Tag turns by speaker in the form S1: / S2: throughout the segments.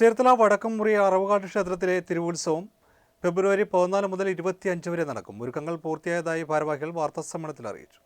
S1: ചേർത്തല വടക്കംമുറി അറവുകാട് ക്ഷേത്രത്തിലെ തിരുവുത്സവം ഫെബ്രുവരി 14 മുതൽ 25 വരെ നടക്കും. ഒരുക്കങ്ങൾ പൂർത്തിയായതായി ഭാരവാഹികൾ വാർത്താസമ്മേളനത്തിൽ അറിയിച്ചു.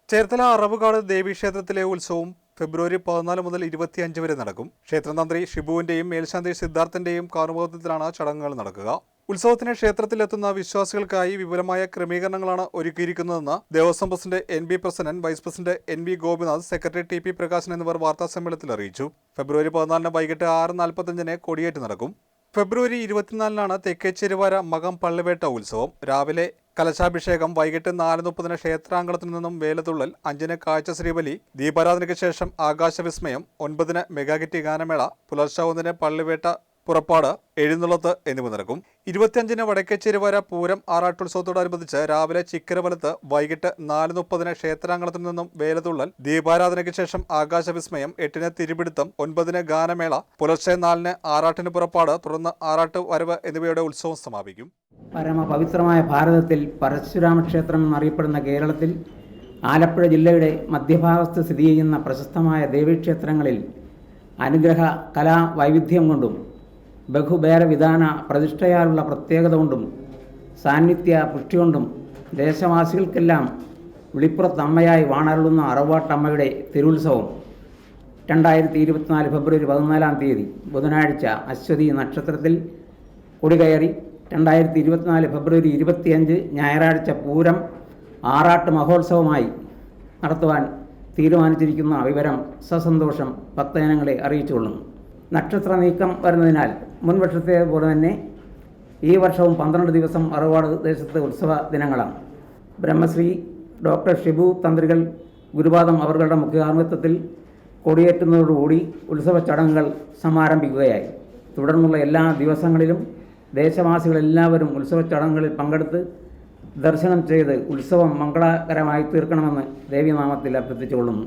S1: ചേർത്തല അറവുകാട് ദേവീക്ഷേത്രത്തിലെ ഉത്സവം ഫെബ്രുവരി 14 മുതൽ 25 വരെ നടക്കും. ക്ഷേത്രതന്ത്രി ഷിബുവിന്റെയും മേൽശാന്തി സിദ്ധാർത്ഥന്റെയും കാർമ്മികത്വത്തിലാണ് ചടങ്ങുകൾ നടക്കുക. ഉത്സവത്തിന് ക്ഷേത്രത്തിലെത്തുന്ന വിശ്വാസികൾക്കായി വിപുലമായ ക്രമീകരണങ്ങളാണ് ഒരുക്കിയിരിക്കുന്നതെന്ന് Devaswom president NB Prasannan, vice president NB Gopinath, secretary TP Prakashan എന്നിവർ വാർത്താസമ്മേളനത്തിൽ അറിയിച്ചു. ഫെബ്രുവരി 14 വൈകിട്ട് 6:45 കൊടിയേറ്റ് നടക്കും. ഫെബ്രുവരി 24 തെക്കേച്ചേരുവാര മകം പള്ളിവേട്ട ഉത്സവം. രാവിലെ കലശാഭിഷേകം, വൈകിട്ട് 4:30 ക്ഷേത്രാങ്കണത്തിൽ നിന്നും വേലതുള്ളൽ, 5 കാഴ്ച ശ്രീബലി, ദീപാരാധനയ്ക്ക് ശേഷം ആകാശവിസ്മയം, 9 മെഗാഹിറ്റ് ഗാനമേള, പുലർച്ചെ 1 പള്ളിവേട്ട പുറപ്പാട്, എഴുന്നള്ളത്ത് എന്നിവ നടക്കും. 25 വടക്കേച്ചേരുവാര പൂരം ആറാട്ടുത്സവത്തോടനുബന്ധിച്ച് രാവിലെ ചിക്കരവലത്ത്, വൈകിട്ട് 4:30 ക്ഷേത്രാങ്കണത്തിൽ നിന്നും വേലതുള്ളൽ, ദീപാരാധനയ്ക്ക് ശേഷം ആകാശവിസ്മയം, 8 തിരുപിടുത്തം, 9 ഗാനമേള, പുലർച്ചെ 4 ആറാട്ടിന് പുറപ്പാട്, തുടർന്ന് ആറാട്ട് വരവ് എന്നിവയുടെ ഉത്സവം സമാപിക്കും.
S2: പരമപവിത്രമായ ഭാരതത്തിൽ പരശുരാമ ക്ഷേത്രം എന്നറിയപ്പെടുന്ന കേരളത്തിൽ ആലപ്പുഴ ജില്ലയുടെ മധ്യഭാഗത്ത് സ്ഥിതി ചെയ്യുന്ന പ്രശസ്തമായ ദേവീക്ഷേത്രങ്ങളിൽ അനുഗ്രഹ കലാ വൈവിധ്യം കൊണ്ടും ബഹുബേരവിധാന പ്രതിഷ്ഠയാലുള്ള പ്രത്യേകത കൊണ്ടും സാന്നിധ്യ പുഷ്ടി കൊണ്ടും ദേശവാസികൾക്കെല്ലാം വിളിപ്പുറത്തമ്മയായി വാണരുളുന്ന അറവാട്ടമ്മയുടെ തിരുവുത്സവം 2024 ഫെബ്രുവരി 14 ബുധനാഴ്ച അശ്വതി നക്ഷത്രത്തിൽ കൊടികയറി 2024 ഫെബ്രുവരി 25 ഞായറാഴ്ച പൂരം ആറാട്ട് മഹോത്സവമായി നടത്തുവാൻ തീരുമാനിച്ചിരിക്കുന്ന വിവരം സസന്തോഷം ഭക്തജനങ്ങളെ അറിയിച്ചുകൊള്ളുന്നു. നക്ഷത്ര നീക്കം വരുന്നതിനാൽ മുൻവർഷത്തേതുപോലെ തന്നെ ഈ വർഷവും 12 ദിവസം അറവാട് ദേശത്തെ ഉത്സവ ദിനങ്ങളാണ്. ബ്രഹ്മശ്രീ ഡോക്ടർ ഷിബു തന്ത്രികൾ ഗുരുപാദം അവരുടെ മുഖ്യകാർമ്മിത്വത്തിൽ കൊടിയേറ്റുന്നതോടുകൂടി ഉത്സവ ചടങ്ങുകൾ സമാരംഭിക്കുകയായി. തുടർന്നുള്ള എല്ലാ ദിവസങ്ങളിലും ദേശവാസികളെല്ലാവരും ഉത്സവ ചടങ്ങുകളിൽ പങ്കെടുത്ത് ദർശനം ചെയ്ത് ഉത്സവം മംഗളകരമായി തീർക്കണമെന്ന് ദേവീനാമത്തിൽ അഭ്യർത്ഥിച്ചുകൊള്ളുന്നു.